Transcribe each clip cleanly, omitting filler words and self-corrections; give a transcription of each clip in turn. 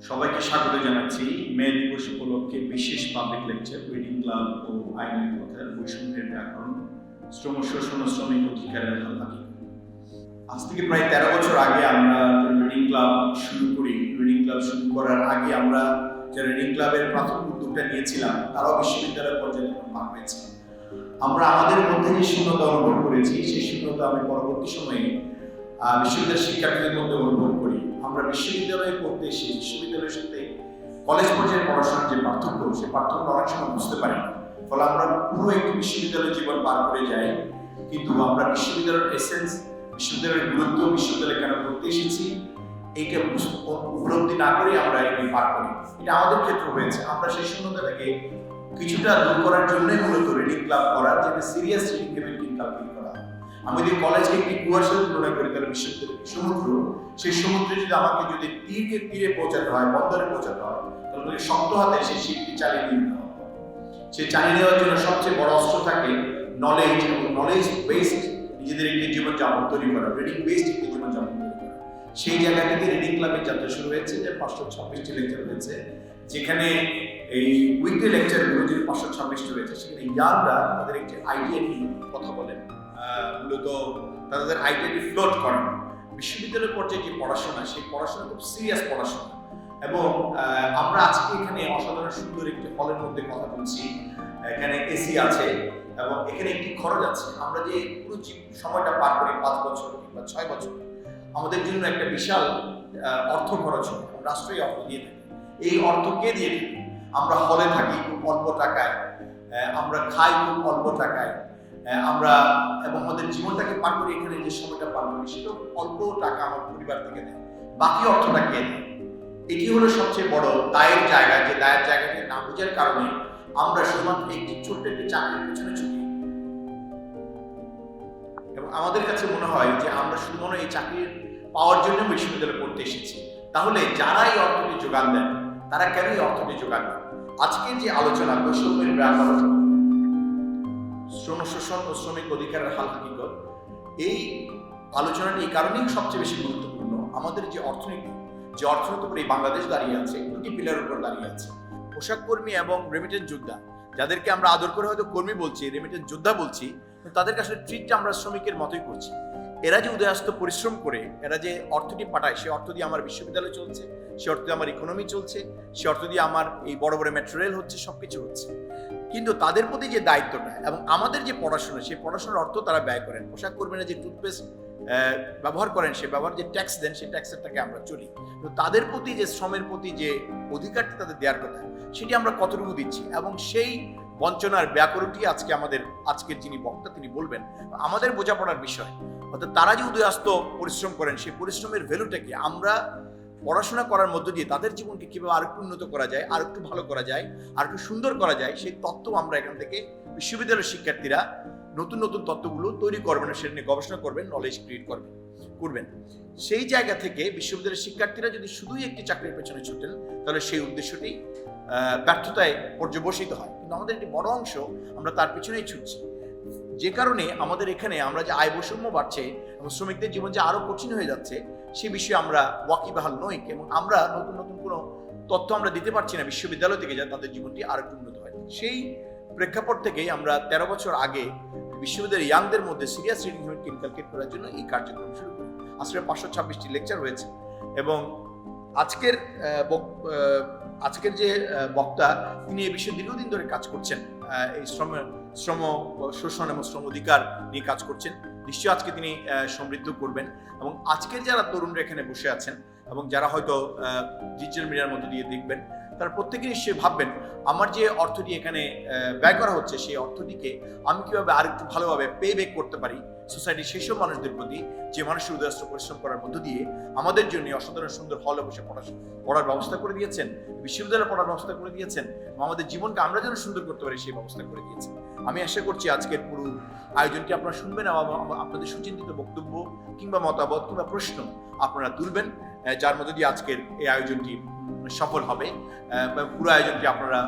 সবাইকে স্বাগত জানাচ্ছি মে দিবস উপলক্ষে বিশেষ পাবলিক লেকচার রিডিং ক্লাব ও আইনের কথার বৈষম্যের ব্যাকরণ শ্রম শোষণ ও শ্রমিক অধিকারের হালনাকি। আজ থেকে প্রায় 13 বছর আগে আমরা রিডিং ক্লাব শুরু করি। রিডিং ক্লাব শুরু করার আগে আমরা যারা রিডিং ক্লাবের প্রাথমিক উদ্যোগটা নিয়েছিলাম তারাও বিশ্ববিদ্যালয় পর্যায়ে পার হয়েছে। আমরা আমাদের মধ্যে যে শূন্যতা অনুভব করেছি সেই শূন্যতা আমি পরবর্তী সময়ে বিশ্ববিদ্যালয়ের শিক্ষার্থীদের মধ্যে অনুভব করি। আমরা বিশ্ববিদ্যালয়ে পড়তে এসে বিশ্ববিদ্যালয়ের সাথে কলেজ পর্যায়ে পড়াশোনার যে পার্থক্য সেই পার্থক্য অনেক সময় বুঝতে পারি না। ফলে আমরা পুরো একটি বিশ্ববিদ্যালয় জীবন পার করে যাই, কিন্তু আমরা বিশ্ববিদ্যালয়ের এসেন্স, বিশ্ববিদ্যালয়ের গুরুত্ব, বিশ্ববিদ্যালয়ে কেন পড়তে এসেছি এইটা উপলব্ধি না করে আমরা এটি পার করি। এটা আমাদের ক্ষেত্রে হয়েছে। আমরা সেই শূন্যতাটাকে কিছুটা দূর করার জন্যই মূলত রিডিং ক্লাব করা, যেটা সিরিয়াস রিডিং হ্যাবিট ইনকালকেট করা। আমি যদি কলেজকে একটি কুয়ার সাথে তুলনা করি তাহলে বিশ্ববিদ্যালয় সমুদ্র, সেই সমুদ্রে যদি আমাকে যদি তীরে পৌঁছাতে হয়, বন্দরে পৌঁছাতে হয়, তাহলে শক্ত হাতে সেই শিপটি চালিয়ে নিতে হবে। সেই চালিয়ে নেওয়ার জন্য সবচেয়ে বড় অস্ত্র থাকে নলেজ, এবং নলেজ বেসড নিজেদের একটি জীবনযাপন তৈরি করা, রিডিং বেসড একটি জীবনযাপন তৈরি করা। সেই জায়গা থেকে রিডিং ক্লাবের যাত্রা শুরু হয়েছে, যে 526টি লেকচার হয়েছে, যেখানে এই উইকলি লেকচারগুলো যে 526টি রয়েছে, সেখানে ইয়াংরা তাদের একটি আইডিয়া নিয়ে কথা বলেন, মূলত তাদের আইডিয়াটি ফ্লোট করেন। বিশ্ববিদ্যালয় পর্যায়ে যে পড়াশোনা, সেই পড়াশোনা খুব সিরিয়াস পড়াশোনা। এবং আমরা আজকে এখানে অসাধারণ সুন্দর একটি হলের মধ্যে কথা বলছি। এখানে এসি আছে এবং এখানে একটি খরচ আছে। আমরা যে পুরো সময়টা পার করি 5 বছর কিংবা 6 বছর, আমাদের জন্য একটা বিশাল অর্থ খরচ হয়, রাষ্ট্রই অর্থ দিয়ে থাকে। এই অর্থ কে দিয়ে থাকে? আমরা হলে থাকি খুব অল্প টাকায়, আমরা খাই খুব অল্প টাকায়, আমরা এবং আমাদের জীবনটাকে পার করি, এখানে যে সময়টা পার করি সেটা অল্প টাকা আমার পরিবার থেকে দেয়, বাকি অর্থটা কে দেয়? এটি হলো সবচেয়ে বড় দায়ের জায়গা, যে দায়ের জায়গাকে না বোঝার কারণে আমরা শুধুমাত্র একটি ছোট্ট একটি চাকরির পেছনে ছুটি। এবং আমাদের কাছে মনে হয় যে আমরা শুধুমাত্র এই চাকরি পাওয়ার জন্য বিশ্ববিদ্যালয়ে পড়তে এসেছি। তাহলে যারা এই অর্থটি যোগান দেন তারা কেন এই অর্থটি যোগান দেন? আজকের যে আলোচনা বৈষম্যের ব্যাপার, শ্রম শোষণ ও শ্রমিক অধিকারের হাল হাকিকত, এই আলোচনাটি এই কারণেই সবচেয়ে বেশি গুরুত্বপূর্ণ। আমাদের যে অর্থনীতির উপর এই বাংলাদেশ দাঁড়িয়ে আছে, দুটি পিলারের উপর দাঁড়িয়ে আছে। পোশাক কর্মী এবং রেমিটেন্স যোদ্ধা, যাদেরকে আমরা আদর করে হয়তো কর্মী বলছি, রেমিটেন্স যোদ্ধা বলছি, তাদেরকে আসলে ট্রিটটা আমরা শ্রমিকের মতোই করছি। এরা যে উদয়াস্ত পরিশ্রম করে এরা যে অর্থটি পাঠায়, সে অর্থ দিয়ে আমার বিশ্ববিদ্যালয় চলছে, সে অর্থ দিয়ে আমার ইকোনমি চলছে, সে অর্থ দিয়ে আমার এই বড় বড় মেট্রো রেল হচ্ছে, সবকিছু হচ্ছে। কিন্তু তাদের প্রতি যে দায়িত্বটা এবং আমাদের যে পড়াশোনা, সেই পড়াশোনার অর্থ তারা ব্যয় করেন। পোশাক কর্মীরা যে টুথপেস্ট ব্যবহার করেন, সে ব্যবহার যে ট্যাক্স দেন, সেই ট্যাক্সের টাকা আমরা চলি। তো তাদের প্রতি যে শ্রমের প্রতি যে অধিকারটি তাদের দেওয়ার কথা, সেটি আমরা কতটুকু দিচ্ছি? এবং সেই বঞ্চনার ব্যাকরণটি আজকে আজকের যিনি বক্তা তিনি বলবেন, আমাদের বোঝাপড়ার বিষয়। অর্থাৎ তারা যে উদয়াস্ত পরিশ্রম করেন, সেই পরিশ্রমের ভ্যালুটাকে আমরা পড়াশোনা করার মধ্য দিয়ে তাদের জীবনকে কিভাবে আরেকটু উন্নত করা যায়, আরেকটু ভালো করা যায়, আরেকটু সুন্দর করা যায়, সেই তত্ত্ব আমরা এখান থেকে বিশ্ববিদ্যালয়ের শিক্ষার্থীরা নতুন নতুন তত্ত্বগুলো তৈরি করবেন, সেটা নিয়ে গবেষণা করবেন, নলেজ ক্রিয়েট করবেন। সেই জায়গা থেকে বিশ্ববিদ্যালয়ের শিক্ষার্থীরা যদি শুধুই একটি চাকরির পেছনে ছুটেন, তাহলে সেই উদ্দেশ্যটি ব্যর্থতায় পর্যবসিত হয়। কিন্তু আমাদের একটি বড় অংশ আমরা তার পিছনেই ছুটছি, যে কারণে আমাদের এখানে আমরা যে আয় বৈষম্য বাড়ছে এবং শ্রমিকদের জীবন যে আরো কঠিন হয়ে যাচ্ছে, সে বিষয়ে আমরা ওয়াকিবহাল নই। এবং আমরা নতুন নতুন কোনো তথ্য আমরা দিতে পারছি না বিশ্ববিদ্যালয় থেকে, যাতে তাদের জীবনটি আরো উন্নত হয়। সেই প্রেক্ষাপট থেকেই আমরা 13 বছর আগে বিশ্ববিদ্যালয়ের ইয়াংদের মধ্যে সিরিয়াস রিডিং হ্যাবিট ইনকালকেট করার জন্য এই কার্যক্রম শুরু করি। আসলে 526টি লেকচার হয়েছে। এবং আজকের যে বক্তা, তিনি এই বিষয়ে দীর্ঘদিন ধরে কাজ করছেন, এই শ্রম শোষণ এবং শ্রম অধিকার নিয়ে কাজ করছেন। নিশ্চয়ই আজকে তিনি সমৃদ্ধ করবেন। এবং আজকের যারা তরুণরা এখানে বসে আছেন এবং যারা হয়তো ডিজিটাল মিডিয়ার মধ্যে দিয়ে দেখবেন, তারা প্রত্যেকে নিশ্চয়ই ভাববেন, আমার যে অর্থটি এখানে ব্যয় করা হচ্ছে, সেই অর্থটিকে আমি কিভাবে আরেকটু ভালোভাবে পে ব্যাক করতে পারি সোসাইটির সেসব মানুষদের প্রতি, যে মানুষের উদয়াস্ত পরিশ্রম করার মধ্য দিয়ে আমাদের জন্য অসাধারণ সুন্দর হলে বসে পড়ার ব্যবস্থা করে দিয়েছেন, বিশ্ববিদ্যালয়ে পড়ার ব্যবস্থা করে দিয়েছেন, এবং আমাদের জীবনকে আমরা যেন সুন্দর করতে পারি সেই ব্যবস্থা করে দিয়েছেন। আমি আশা করছি আজকের পুরো আয়োজনটি আপনারা শুনবেন এবং আপনাদের সুচিন্তিত বক্তব্য কিংবা মতামত কিংবা প্রশ্ন আপনারা তুলবেন, যার মধ্য দিয়ে আজকের এই আয়োজনটি সফল হবে। পুরো আয়োজনটি আপনারা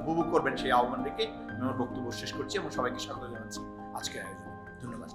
উপভোগ করবেন, সেই আহ্বান রেখে আমার বক্তব্য শেষ করছি এবং সবাইকে স্বাগত জানাচ্ছি আজকের আয়োজনে। ধন্যবাদ।